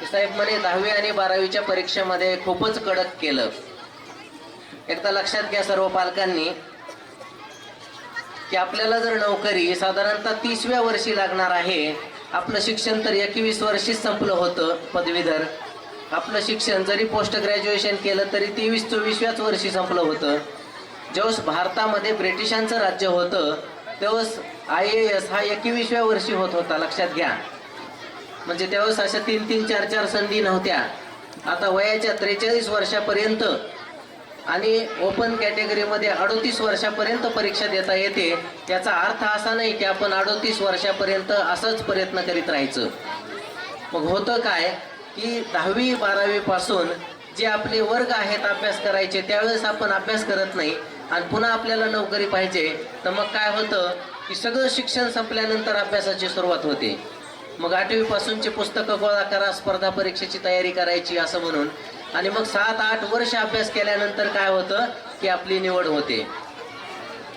साहेब म्हणे 10वी आणि 12वीच्या परीक्षेमध्ये खूपच कडक केलं. एकदा लक्षात घ्या सर्व पालकांनी की आपल्याला जर नोकरी साधारणतः 30व्या वर्षी लागणार आहे. आपलं शिक्षण तर 21 वर्षीच संपलं होतं पदवीधर. आपलं शिक्षण जरी पोस्ट ग्रॅज्युएशन केलं तरी 23-24व्याच वर्षी संपलं होतं. जेव्हा भारतामध्ये ब्रिटिशांचं राज्य होतं तेव्हा IAS हा 21व्या वर्षी होत होता. लक्षात घ्या. म्हणजे त्यावेळेस अशा 3-3, 4-4 संधी नव्हत्या. आता वयाच्या 43 वर्षापर्यंत आणि ओपन कॅटेगरीमध्ये 38 वर्षापर्यंत परीक्षा देता येते. याचा अर्थ असा नाही की आपण 38 वर्षापर्यंत असंच प्रयत्न करीत राहायचं. मग होतं काय की 10वी 12वी पासून जे आपले वर्ग आहेत अभ्यास करायचे त्यावेळेस आपण अभ्यास करत नाही आणि पुन्हा आपल्याला नोकरी पाहिजे. तर मग काय होतं की सगळं शिक्षण संपल्यानंतर अभ्यासाची सुरुवात होते. मग 8वी पासूनचे पुस्तकं गोळा करा, स्पर्धा परीक्षेची तयारी करायची असं म्हणून. आणि मग 7-8 वर्ष अभ्यास केल्यानंतर काय होतं की आपली निवड होते.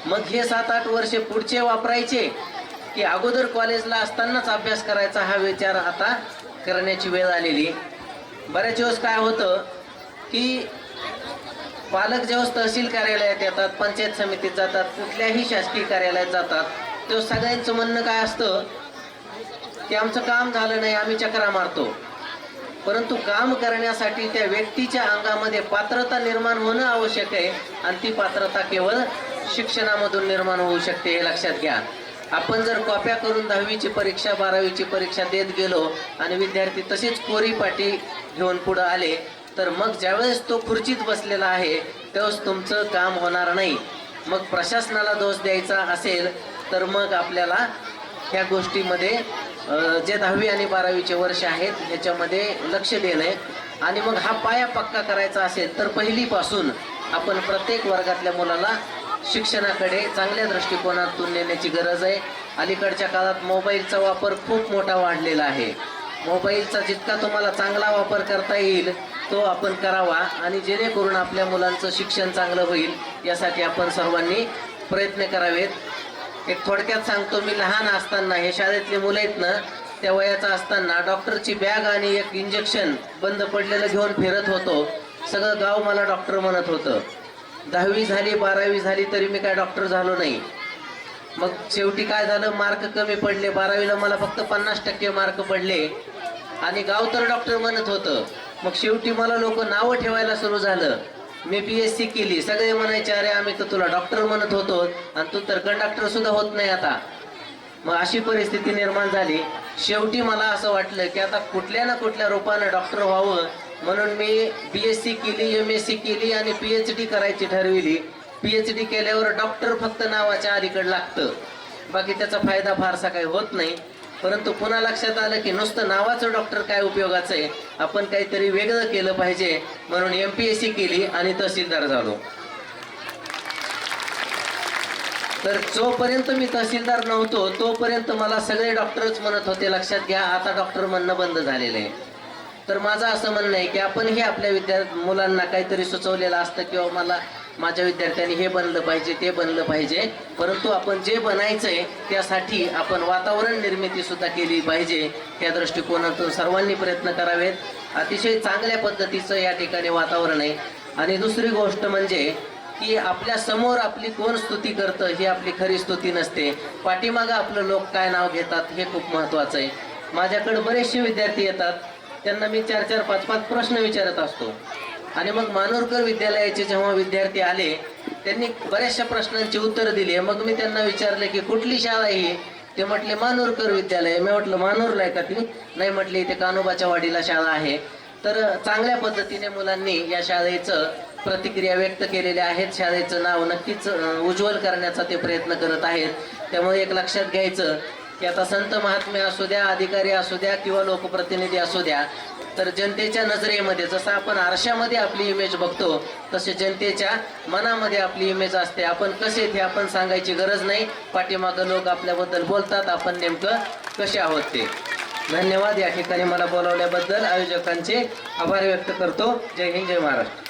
मग हे 7-8 वर्षे पुढचे वापरायचे की अगोदर कॉलेजला असतानाच अभ्यास करायचा हा विचार आता करण्याची वेळ आलेली. बऱ्याच दिवस काय होतं की पालक जेव्हा तहसील कार्यालयात येतात, पंचायत समितीत जातात, कुठल्याही शासकीय कार्यालयात जातात तेव्हा सगळ्यांचं म्हणणं काय असतं की आमचं काम झालं नाही, आम्ही चक्रा मारतो. परंतु काम करण्यासाठी त्या व्यक्तीच्या अंगामध्ये पात्रता निर्माण होणं आवश्यक आहे आणि ती पात्रता केवळ शिक्षणामधून निर्माण होऊ शकते. हे लक्षात घ्या. आपण जर कॉप्या करून 10वीची परीक्षा 12वीची परीक्षा देत गेलो आणि विद्यार्थी तसेच कोरीपाटी घेऊन पुढे आले तर मग ज्यावेळेस तो खुर्चीत बसलेला आहे तेव्हाच तुमचं काम होणार नाही. मग प्रशासनाला दोष द्यायचा असेल तर मग आपल्याला ह्या गोष्टीमध्ये जे 10वी आणि 12वीचे वर्ष आहेत ह्याच्यामध्ये लक्ष देणं आणि मग हा पाया पक्का करायचा असेल तर पहिलीपासून आपण प्रत्येक वर्गातल्या मुलाला शिक्षणाकडे चांगल्या दृष्टिकोनातून नेण्याची गरज आहे. अलीकडच्या काळात मोबाईलचा वापर खूप मोठा वाढलेला आहे. मोबाईलचा जितका तुम्हाला चांगला वापर करता येईल तो आपण करावा आणि जेणेकरून आपल्या मुलांचं शिक्षण चांगलं होईल यासाठी आपण सर्वांनी प्रयत्न करावेत. एक थोडक्यात सांगतो, मी लहान असताना हे शाळेतले मुलं आहेत ना त्या वयाचा असताना डॉक्टरची बॅग आणि एक इंजेक्शन बंद पडलेलं घेऊन फिरत होतो. सगळं गाव मला डॉक्टर म्हणत होतं. 10वी झाली 12वी झाली तरी मी काय डॉक्टर झालो नाही. मग शेवटी काय झालं, मार्क कमी पडले. 12वीला मला फक्त 50% मार्क पडले आणि गाव तर डॉक्टर म्हणत होतं. मग शेवटी मला लोक नावं ठेवायला सुरू झालं. मी BSc केली. सगळे म्हणायचे अरे आम्ही तर तुला डॉक्टर म्हणत होतो आणि तू तर कंडक्टर सुद्धा होत नाही आता. मग अशी परिस्थिती निर्माण झाली. शेवटी मला असं वाटलं की आता कुठल्या ना कुठल्या रूपानं डॉक्टर व्हावं म्हणून मी BSc केली, MSc केली आणि PhD करायची ठरविली. PhD केल्यावर डॉक्टर फक्त नावाच्या अलीकडे लागतं, बाकी त्याचा फायदा फारसा काही होत नाही. परंतु पुन्हा लक्षात आलं की नुसतं नावाचं डॉक्टर काय उपयोगाचं आहे, आपण काहीतरी वेगळं केलं पाहिजे म्हणून MPSC केली आणि तहसीलदार झालो. तर जोपर्यंत मी तहसीलदार नव्हतो तोपर्यंत मला सगळे डॉक्टरच म्हणत होते. लक्षात घ्या, आता डॉक्टर म्हणणं बंद झालेलं आहे. तर माझं असं म्हणणं आहे की आपण हे आपल्या मुलांना काहीतरी सुचवलेलं असतं किंवा मला माझ्या विद्यार्थ्यांनी हे बनलं पाहिजे ते बनलं पाहिजे. परंतु आपण जे बनायचंय त्यासाठी आपण वातावरण निर्मिती सुद्धा केली पाहिजे. त्या दृष्टिकोनातून सर्वांनी प्रयत्न करावेत. अतिशय चांगल्या पद्धतीचं या ठिकाणी वातावरण आहे. आणि दुसरी गोष्ट म्हणजे की आपल्या समोर आपली कोण स्तुती करतं ही आपली खरी स्तुती नसते, पाठीमागं आपलं लोक काय नाव घेतात हे खूप महत्त्वाचं आहे. माझ्याकडे बरेचसे विद्यार्थी येतात, त्यांना मी 4-4, 5-5 प्रश्न विचारत असतो. आणि मग मानोरकर विद्यालयाचे जेव्हा विद्यार्थी आले त्यांनी बऱ्याचशा प्रश्नांची उत्तर दिली. मग मी त्यांना विचारले की कुठली शाळा आहे, ते म्हटले मानोरकर विद्यालय. मी म्हटलं मानोरला आहे का ती? नाही म्हटले इथे कान्होबाच्या वाडीला शाळा आहे. तर चांगल्या पद्धतीने मुलांनी या शाळेचं प्रतिक्रिया व्यक्त केलेल्या आहेत. शाळेचं नाव नक्कीच उज्ज्वल करण्याचा ते प्रयत्न करत आहेत. त्यामुळे एक लक्षात घ्यायचं की आता संत महात्मे असू द्या, अधिकारी असू द्या किंवा लोकप्रतिनिधी असू द्या, तर जनतेच्या नजरेमध्ये जसं आपण आरशामध्ये आपली इमेज बघतो तसे जनतेच्या मनामध्ये आपली इमेज असते. आपण कसे ते आपण सांगायची गरज नाही. पाठीमागं लोक आपल्याबद्दल बोलतात, आपण नेमकं कसे आहोत ते. धन्यवाद. या ठिकाणी मला बोलावल्याबद्दल आयोजकांचे आभार व्यक्त करतो. जय हिंद, जय महाराष्ट्र.